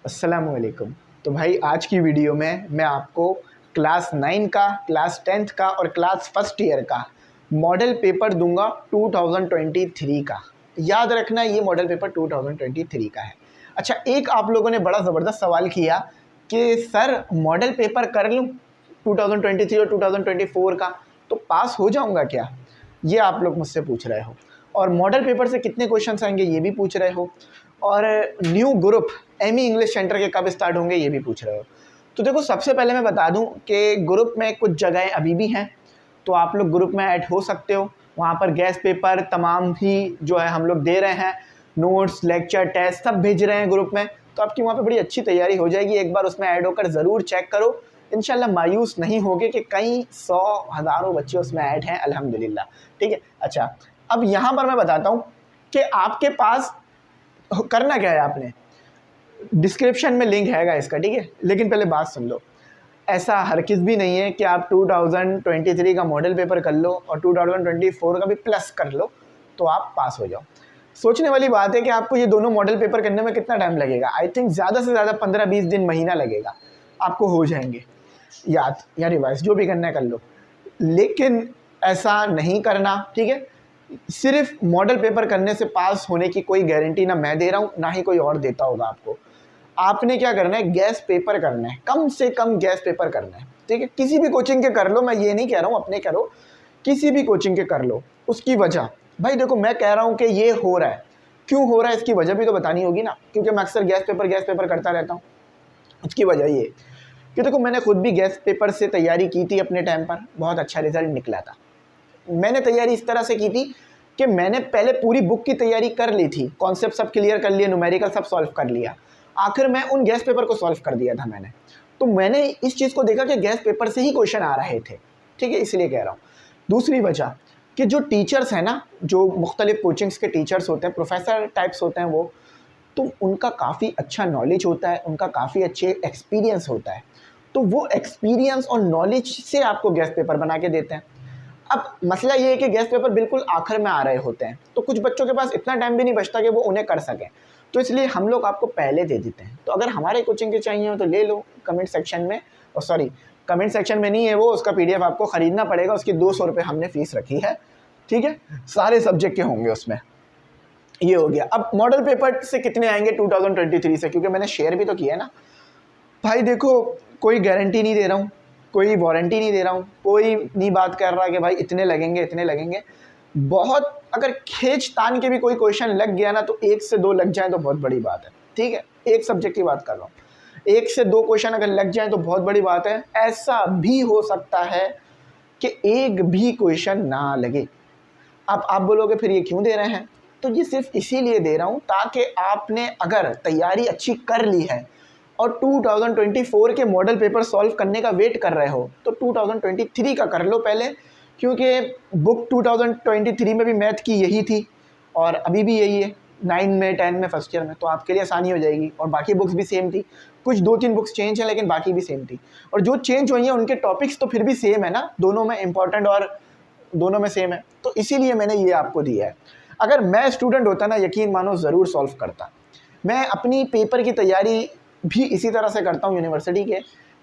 अस्सलामुअलैकुम। तो भाई आज की वीडियो में मैं आपको क्लास 9 का, क्लास 10th का और क्लास फर्स्ट ईयर का मॉडल पेपर दूंगा 2023 का। याद रखना ये मॉडल पेपर 2023 का है। अच्छा, एक आप लोगों ने बड़ा ज़बरदस्त सवाल किया कि सर मॉडल पेपर कर लूँ 2023 और 2024 का तो पास हो जाऊँगा क्या? ये आप लोग मुझसे पूछ रहे हो। और मॉडल पेपर से कितने क्वेश्चंस आएंगे ये भी पूछ रहे हो। और new group Amy English center के कब स्टार्ट होंगे ये भी पूछ रहे हो। तो देखो, सबसे पहले मैं बता दूं कि ग्रुप में कुछ जगहें अभी भी हैं, तो आप लोग ग्रुप में ऐड हो सकते हो। वहाँ पर गैस पेपर तमाम ही जो है हम लोग दे रहे हैं, नोट्स, लेक्चर, टेस्ट सब भेज रहे हैं ग्रुप में। तो आपकी वहाँ पे बड़ी अच्छी तैयारी हो जाएगी। एक बार उसमें ऐड होकर ज़रूर चेक करो, इंशाल्लाह मायूस नहीं होगे कि कई सौ हज़ारों बच्चे उसमें ऐड हैं, अल्हम्दुलिल्लाह। ठीक है। अच्छा, अब यहाँ पर मैं बताता हूँ कि आपके पास करना क्या है। आपने डिस्क्रिप्शन में लिंक हैगा इसका, ठीक है। लेकिन पहले बात सुन लो, ऐसा हरगिज़ भी नहीं है कि आप 2023 का मॉडल पेपर कर लो और 2024 का भी प्लस कर लो तो आप पास हो जाओ। सोचने वाली बात है कि आपको ये दोनों मॉडल पेपर करने में कितना टाइम लगेगा। आई थिंक ज़्यादा से ज़्यादा 15-20 दिन, महीना लगेगा, आपको हो जाएंगे याद या रिवाइज, जो भी करना है कर लो। लेकिन ऐसा नहीं करना, ठीक है। सिर्फ मॉडल पेपर करने से पास होने की कोई गारंटी ना मैं दे रहा हूँ, ना ही कोई और देता होगा आपको। आपने क्या करना है, गैस पेपर करना है, कम से कम गैस पेपर करना है, ठीक है। किसी भी कोचिंग के कर लो, मैं ये नहीं कह रहा हूँ अपने करो, किसी भी कोचिंग के कर लो। उसकी वजह भाई देखो, मैं कह रहा हूँ कि ये हो रहा है, क्यों हो रहा है इसकी वजह भी तो बतानी होगी ना, क्योंकि मैं अक्सर गैस पेपर करता रहता हूँ। उसकी वजह ये कि देखो, मैंने खुद भी गैस पेपर से तैयारी की थी अपने टाइम पर, बहुत अच्छा रिजल्ट निकला था। मैंने तैयारी इस तरह से की थी कि मैंने पहले पूरी बुक की तैयारी कर ली थी, कॉन्सेप्ट सब क्लियर कर लिए, न्यूमेरिकल सब सॉल्व कर लिया, आखिर में उन गैस पेपर को सॉल्व कर दिया था मैंने। तो मैंने इस चीज़ को देखा कि गैस पेपर से ही क्वेश्चन आ रहे थे, ठीक है, इसलिए कह रहा हूँ। दूसरी वजह कि जो टीचर्स हैं ना, जो मुख्तलिफ कोचिंग्स के टीचर्स होते हैं, प्रोफेसर टाइप्स होते हैं वो, तो उनका काफ़ी अच्छा नॉलेज होता है, उनका काफ़ी अच्छे एक्सपीरियंस होता है। तो वो एक्सपीरियंस और नॉलेज से आपको गैस पेपर बना के देते हैं। अब मसला ये है कि गैस पेपर बिल्कुल आखिर में आ रहे होते हैं, तो कुछ बच्चों के पास इतना टाइम भी नहीं बचता कि वो उन्हें कर सकें, तो इसलिए हम लोग आपको पहले दे देते हैं। तो अगर हमारे कोचिंग के चाहिए हो तो ले लो कमेंट सेक्शन में, और सॉरी कमेंट सेक्शन में नहीं है वो, उसका PDF आपको ख़रीदना पड़ेगा, उसकी 200 रुपये हमने फ़ीस रखी है, ठीक है। सारे सब्जेक्ट के होंगे उसमें। ये हो गया। अब मॉडल पेपर से कितने आएंगे 2023 से, क्योंकि मैंने शेयर भी तो किया है ना भाई। देखो, कोई गारंटी नहीं दे रहा हूँ, कोई वारंटी नहीं दे रहा हूँ, कोई नहीं बात कर रहा कि भाई इतने लगेंगे इतने लगेंगे। बहुत अगर खींच तान के भी कोई क्वेश्चन लग गया ना, तो 1 से 2 लग जाए तो बहुत बड़ी बात है, ठीक है। एक सब्जेक्ट की बात कर रहा हूँ, 1 से 2 क्वेश्चन अगर लग जाए तो बहुत बड़ी बात है। ऐसा भी हो सकता है कि एक भी क्वेश्चन ना लगे। अब आप बोलोगे फिर ये क्यों दे रहे हैं, तो ये सिर्फ इसीलिए दे रहा हूँ ताकि आपने अगर तैयारी अच्छी कर ली है और 2024 के मॉडल पेपर सॉल्व करने का वेट कर रहे हो तो 2023 का कर लो पहले, क्योंकि बुक 2023 में भी मैथ की यही थी और अभी भी यही है, 9 में, 10 में, फर्स्ट ईयर में, तो आपके लिए आसानी हो जाएगी। और बाकी बुक्स भी सेम थी, कुछ 2-3 बुक्स चेंज हैं लेकिन बाकी भी सेम थी। और जो चेंज हुई हैं उनके टॉपिक्स तो फिर भी सेम है ना, दोनों में इंपॉर्टेंट और दोनों में सेम है, तो इसीलिए मैंने ये आपको दिया है। अगर मैं स्टूडेंट होता ना, यकीन मानो ज़रूर सॉल्व करता। मैं अपनी पेपर की तैयारी भी इसी तरह से करता हूँ यूनिवर्सिटी के,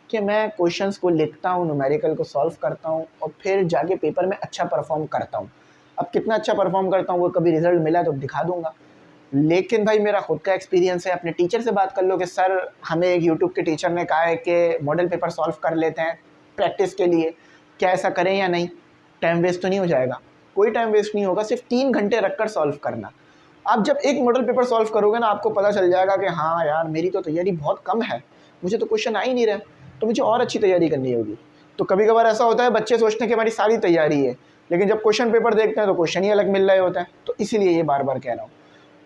कि मैं क्वेश्चंस को लिखता हूँ, न्यूमेरिकल को सॉल्व करता हूँ और फिर जाके पेपर में अच्छा परफॉर्म करता हूँ। अब कितना अच्छा परफॉर्म करता हूँ वो कभी रिजल्ट मिला तो दिखा दूँगा, लेकिन भाई मेरा खुद का एक्सपीरियंस है। अपने टीचर से बात कर लो कि सर हमें एक यूट्यूब के टीचर ने कहा है कि मॉडल पेपर सॉल्व कर लेते हैं प्रैक्टिस के लिए, क्या ऐसा करें या नहीं? टाइम वेस्ट तो नहीं हो जाएगा? कोई टाइम वेस्ट नहीं होगा, सिर्फ 3 घंटे रखकर सॉल्व करना। आप जब एक मॉडल पेपर सॉल्व करोगे ना, आपको पता चल जाएगा कि हाँ यार, मेरी तो तैयारी बहुत कम है, मुझे तो क्वेश्चन आ ही नहीं रहे, तो मुझे और अच्छी तैयारी करनी होगी। तो कभी कभार ऐसा होता है, बच्चे सोचते हैं कि हमारी सारी तैयारी है, लेकिन जब क्वेश्चन पेपर देखते हैं तो क्वेश्चन ही अलग मिल रहे होते हैं। तो इसीलिए ये बार बार कह रहा हूँ,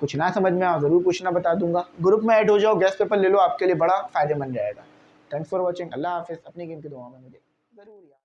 कुछ ना समझ में आओ ज़रूर पूछना, बता दूंगा। ग्रुप में ऐड हो जाओ, गैस पेपर ले लो, आपके लिए बड़ा फ़ायदेमंद रहेगा। Thanks for watching. अल्लाह हाफिज़। अपनी कीमती दुआ में मुझे ज़रूर याद